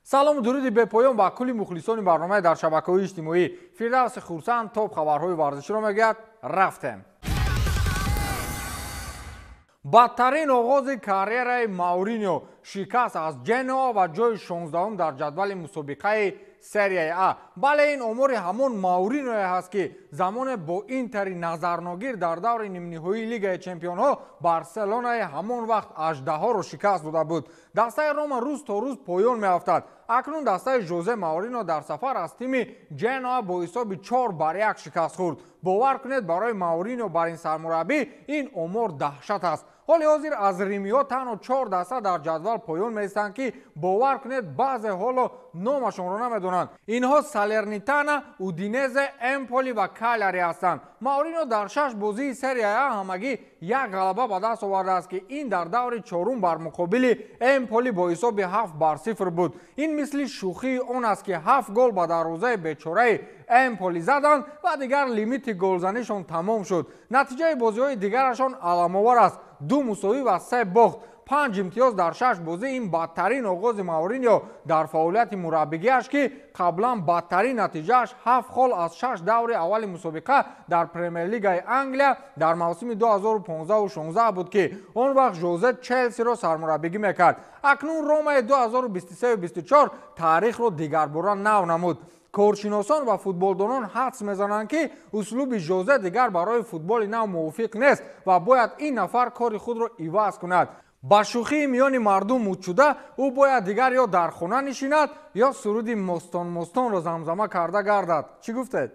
салому дуруди бепоён ба кулли мухлисони барномаи дар шабакаҳои иҷтимоӣ. Фирдавси хурсанд топ хабарҳои варзиширо мегӯяд. Рафтем. бадтарин оғози карьераи Мауриньо, шикаст аз Ҷеноа ва ҷои 16-ум дар ҷадвали мусобиқаи серияи А. бале ин омори ҳамон Мауриньое ҳаст ки замоне бо Интери назарногир дар даври нимниҳоии Лигаи Чемпионҳо Барселонаи ҳамон вақт аждаҳоро шикаст дода буд. дастаи Рома рӯз то рӯз поён меафтад. акнун дастаи Жозе Мауриньо дар сафар аз тими Ҷеноа бо ҳисоби 4-1 шикаст хӯрд. бовар кунед, барои Мауриньо бар ин сармураббӣ ин омор daҳшат аст. ҳоли ҳозир аз римиҳо танҳо 4 даста дар ҷадвал поён меистанд ки бовар кунед баъзе ҳоло номашонро намедонанд. инҳо Салернитана, Удинезе, Эмполи ва Каляри ҳастанд. Мауриньо дар 6 бозии серияи А ҳамагӣ як ғалаба ба даст овардааст ки ин дар даври 4-ум бар муқобили Эмполи бо ҳисоби 7-0 буд. ин мисли шӯхии он аст ки 7 гол ба дарвозаи бечораи Эмполи заданд ва дигар лимити голзанишон тамом шуд. натиҷаи бозиҳои дигарашон аламовар аст. 2 мусовӣ ва 3 бохт. 5 имтиёз дар 6 бозӣ. ин бадтарин оғози Мауриньо дар фаъолияти мураббигиаш ки қаблан бадтарин натиҷааш 7 хол аз 6 даври аввали мусобиқа дар Премер-лигаи Англия дар мавсими 2015-16 буд ки он вақт Жозе Челсиро сармураббигӣ мекард. акнун Ромаи 2023-24 таърихро дигарбора нав намуд. коршиносон ва футболдонон ҳадс мезананд ки услуби Жозе дигар барои футболи нав мувофиқ нест ва бояд ин нафар кори худро иваз кунад. ба шӯхии миёни мардум мудшуда ӯ бояд дигар ё дар хона нишинад ё суруди мостонро замзама карда гардад. чӣ гуфтед?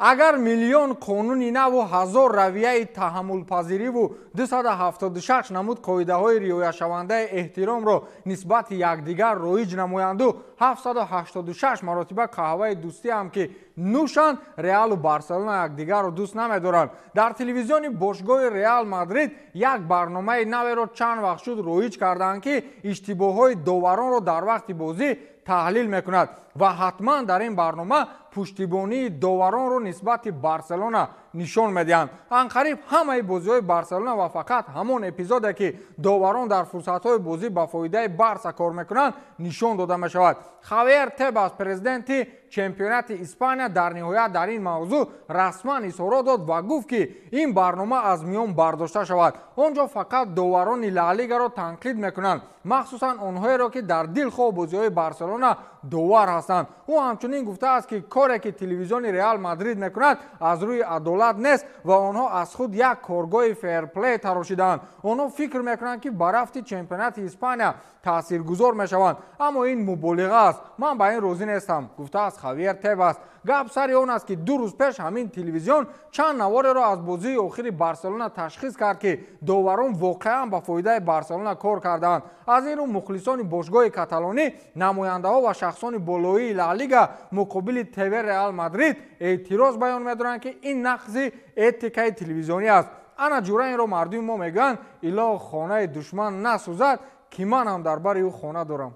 агар миллион қонуни наву 1000 равияи таҳаммулпазириву 276 намуд қоидаҳои риояшавандаи эҳтиромро нисбати якдигар роиҷ намоянду 786 маротиба қаҳваи дӯстиам ки нӯшанд, Реалу Барселона якдигарро дӯст намедоранд. дар телевизиони бошгоҳи Реал Мадрид як барномаи наверо чанд вақт шуд роиҷ карданд ки иштибоҳҳои доваронро дар вақти бозӣ таҳлил мекунад ва ҳатман дар ин барнома пуштибонии доваронро нисбати Барселона нишон медиҳанд. анқариб ҳамаи бозиҳои Барселона ва фақат ҳамон эпизоде ки доварон дар фурсатҳои бозӣ ба фоидаи Барса кор мекунанд нишон дода мешавад. Хавиер Тебас, президенти чемпионати Испания, дар ниҳоят дар ин мавзӯъ расман изҳорот дод ва гуфт ки ин барнома аз миён бардошта шавад. он ҷо фақат доварони Ла-лигаро танқид мекунанд, махсусан онҳоеро ки дар дилхоҳ бозиҳои Барселона довар ҳастанд. ӯ ҳамчунин гуфтааст ки коре ки телевизиони Реал Мадрид мекунад аз рӯи адолат нест ва онҳо аз худ як коргоҳи фейрплей тарошидаанд. онҳо фикр мекунанд ки ба рафти чемпионати Испания таъсиргузор мешаванд, аммо ин муболиға аст. ман ба ин розӣ нестам, гуфтааст Хавиер Тебас. гап сари он аст ки 2 рӯз пеш ҳамин телевизион чанд навореро аз бозии охири Барселона ташхис кард ки доварон воқеан ба фоидаи Барселона кор кардаанд. аз ин рӯ мухлисони бошгоҳи каталонӣ, намояндаҳо ва шахсони болоии Ла Лига муқобили ТВ Реал Мадрид эътироз баён медоранд ки ин нақзи этикаи телевизионӣ аст. ана ҷура инро мардуми мо мегӯянд илоҳ хонаи душман насӯзад ки ман ҳам дар бари ӯ хона дорам.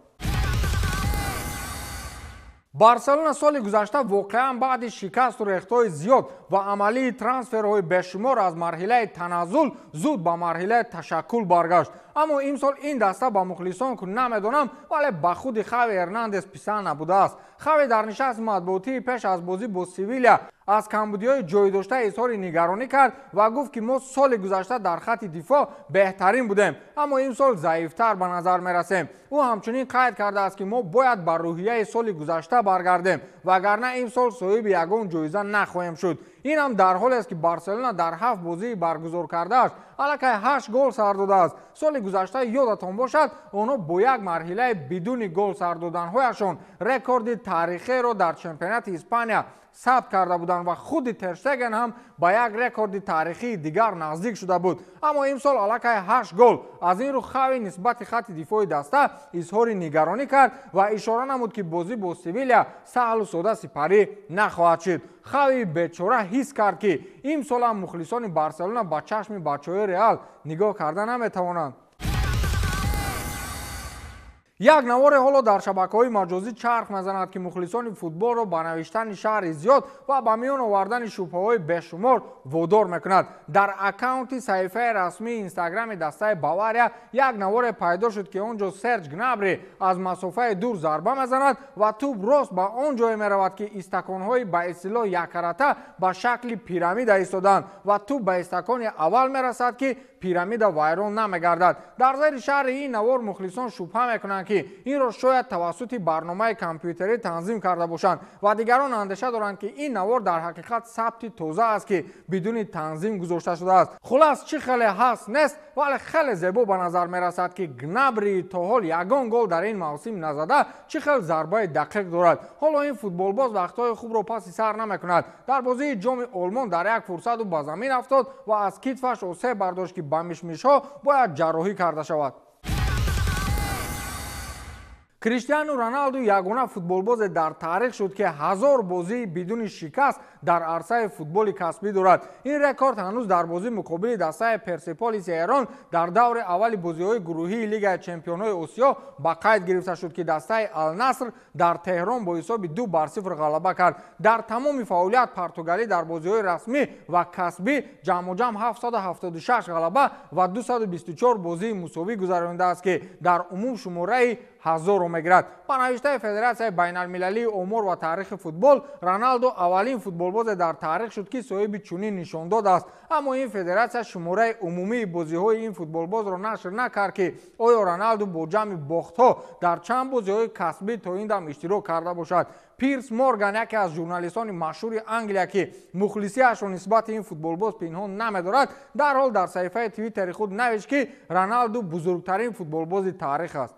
Барселона соли гузашта воқеан баъди шикасту рехтҳои зиёд ва амалии трансферҳои бешумор аз марҳилаи таназзул зуд ба марҳилаи ташаккул баргашт. аммо имсол ин даста ба мухлисон ку намедонам, вале ба худи Хави Эрнандес писанд набудааст. Хави дар нишасти матбуотии пеш аз бозӣ бо Севилия аз камбудиҳои ҷойдошта изҳори нигаронӣ кард ва гуфт ки мо соли гузашта дар хатти дифоъ беҳтарин будем, аммо имсол заифтар ба назар мерасем. ӯ ҳамчунин қайд кардааст ки мо бояд ба рӯҳияи соли гузашта баргардем, вагарна имсол соҳиби ягон ҷоиза нахоҳем шуд. ин ҳам дар ҳоле аст ки Барселона дар 7 бозии баргузор кардааш аллакай 8 гол сар додааст. соли гузашта ёдатон бошад, онҳо бо як марҳилаи бидуни гол сар доданҳояшон рекорди таърихиеро дар чемпионати Испания сабт карда буданд ва худи Тер Штеген ҳам ба як рекорди таърихии дигар наздик шуда буд. аммо имсол аллакай 8 гол. аз ин рӯ Хави нисбати хатти дифои даста изҳори нигаронӣ кард ва ишора намуд ки бозӣ бо Севилия саҳлу сода сипарӣ нахоҳад шуд. Хави бечора ҳис кард ки имсолам мухлисони Барселона ба чашми бачаҳои Реал нигоҳ карда наметавонанд. як навор ҳоло дар шабакаҳои маҷозӣ чарх мезанад ки мухлисони футболро ба навиштани шаҳри зиёд ва ба миён овардани шубҳаҳои бешумор водор мекунад. дар аккаунти саҳифаи расмии инстаграми дастаи Бавария як наворе пайдо шуд ки он ҷо Серж Гнабри аз масофаи дур зарба мезанад ва тӯб рост ба он ҷое меравад ки истаконҳои ба истилоҳ яккарата ба шакли пирамида истоданд ва тӯб ба истакони аввал мерасад ки пирамида вайрон намегардад. дар зери шаҳри ин навор мухлисон шубҳа мекунанд ки инро шояд тавассути барномаи компютерӣ танзим карда бошанд ва дигарон андеша доранд ки ин навор дар ҳақиқат сабти тоза аст ки бидуни танзим гузошта шудааст. хулас чӣ хеле ҳаст нест, вале хеле зебо ба назар мерасад ки Гнабри то ҳол ягон гол дар ин мавсим назада чӣ хел зарбаи дақиқ дорад. ҳоло ин футболбоз вақтҳои хубро паси сар намекунад. дар бозии ҷоми олмон дар як фурсату ба замин афтод ва аз китфаш осеб бардошт ки ба мишмишҳо бояд ҷарроҳӣ карда шавад. Криштиану Роналду ягона футболбозе дар таърих шуд ки 1000 бозии бидуни шикаст дар арсаи футболи касбӣ дорад. ин рекорд ҳанӯз дар бозии муқобили дастаи Персеполиси Эрон дар даври аввали бозиҳои гурӯҳии Лигаи Чемпионҳои Осиё ба қайд гирифта шуд ки дастаи Ал-Наср дар Теҳрон бо ҳисоби 2-0 ғалаба кард. дар тамоми фаъолият португалӣ дар бозиҳои расмӣ ва касбӣ ҷамъоҷам 776 ғалаба ва 224 бозии мусовӣ гузаронидааст ки дар умум шумораи 1000 мегирад. ба навиштаи Федератсияи байналмилалии омор ва таърихи футбол, Роналдо аввалин футболбозе дар таърих шуд ки соҳиби чунин нишондод аст. аммо ин федератсия шумораи умумии бозиҳои ин футболбозро нашр накард ки оё Роналду бо ҷамъи бохтҳо дар чанд бозиҳои касбӣ то ин дам иштирок карда бошад. Пирс Морган, яке аз журналистони машҳури Англия ки мухлисиашро нисбати ин футболбоз пинҳон намедорад, дарҳол дар саҳифаи твиттери худ навишт ки Роналду бузургтарин футболбози таърих аст.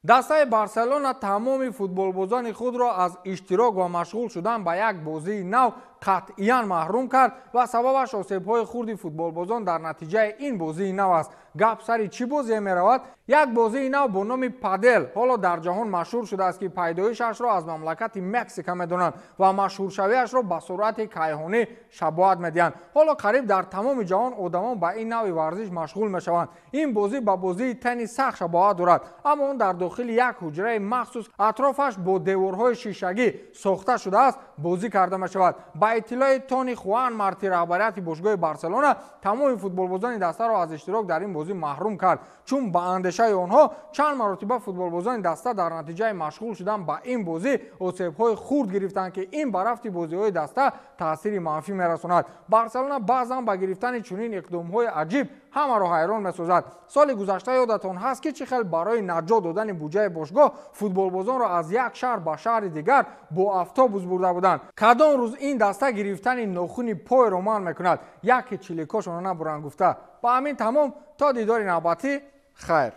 дастаи Барселона тамоми футболбозони худро аз иштирок ва машғул шудан ба як бозии нав қатъиян маҳрум кард ва сабабаш осебҳои хурди футболбозон дар натиҷаи ин бозии нав аст. гап сари чӣ бозие меравад? як бозии нав бо номи падел ҳоло дар ҷаҳон машҳур шудааст ки пайдоишашро аз мамлакати Мексика медонанд ва машҳуршавиашро ба суръати кайҳонӣ шабоҳат медиҳанд. ҳоло қариб дар тамоми ҷаҳон одамон ба ин нави варзиш машғул мешаванд. ин бозӣ ба бозии теннис сахт шабоҳат дорад, аммо он дар дохили як ҳуҷраи махсус атрофаш бо деворҳои шишагӣ сохта шудааст бозӣ карда мешавад. ба иттилои Тони Хуан Марти раҳбарияти бошгоҳи Барселона тамоми футболбозони дастаро аз иштирок дар ин бозӣ маҳрум кард, чун ба андешаи онҳо чанд маротиба футболбозони даста дар натиҷаи машғул шудан ба ин бозӣ осебҳои хурд гирифтанд ки ин ба рафти бозиҳои даста таъсири манфӣ мерасонад. Барселона баъзан ба гирифтани чунин иқдомҳои аҷиб ҳамаро ҳайрон месозад. соли гузашта ёдатон ҳаст ки чӣ хел барои наҷот додани буҷаи бошгоҳ футболбозонро аз як шаҳр ба шаҳри дигар бо автобус бурда буданд. кадом рӯз ин даста гирифтани нохуни пойро манъ мекунад? яке чиликошонро набуранд гуфта. ба ҳамин тамом то дидори навбатӣ хайр.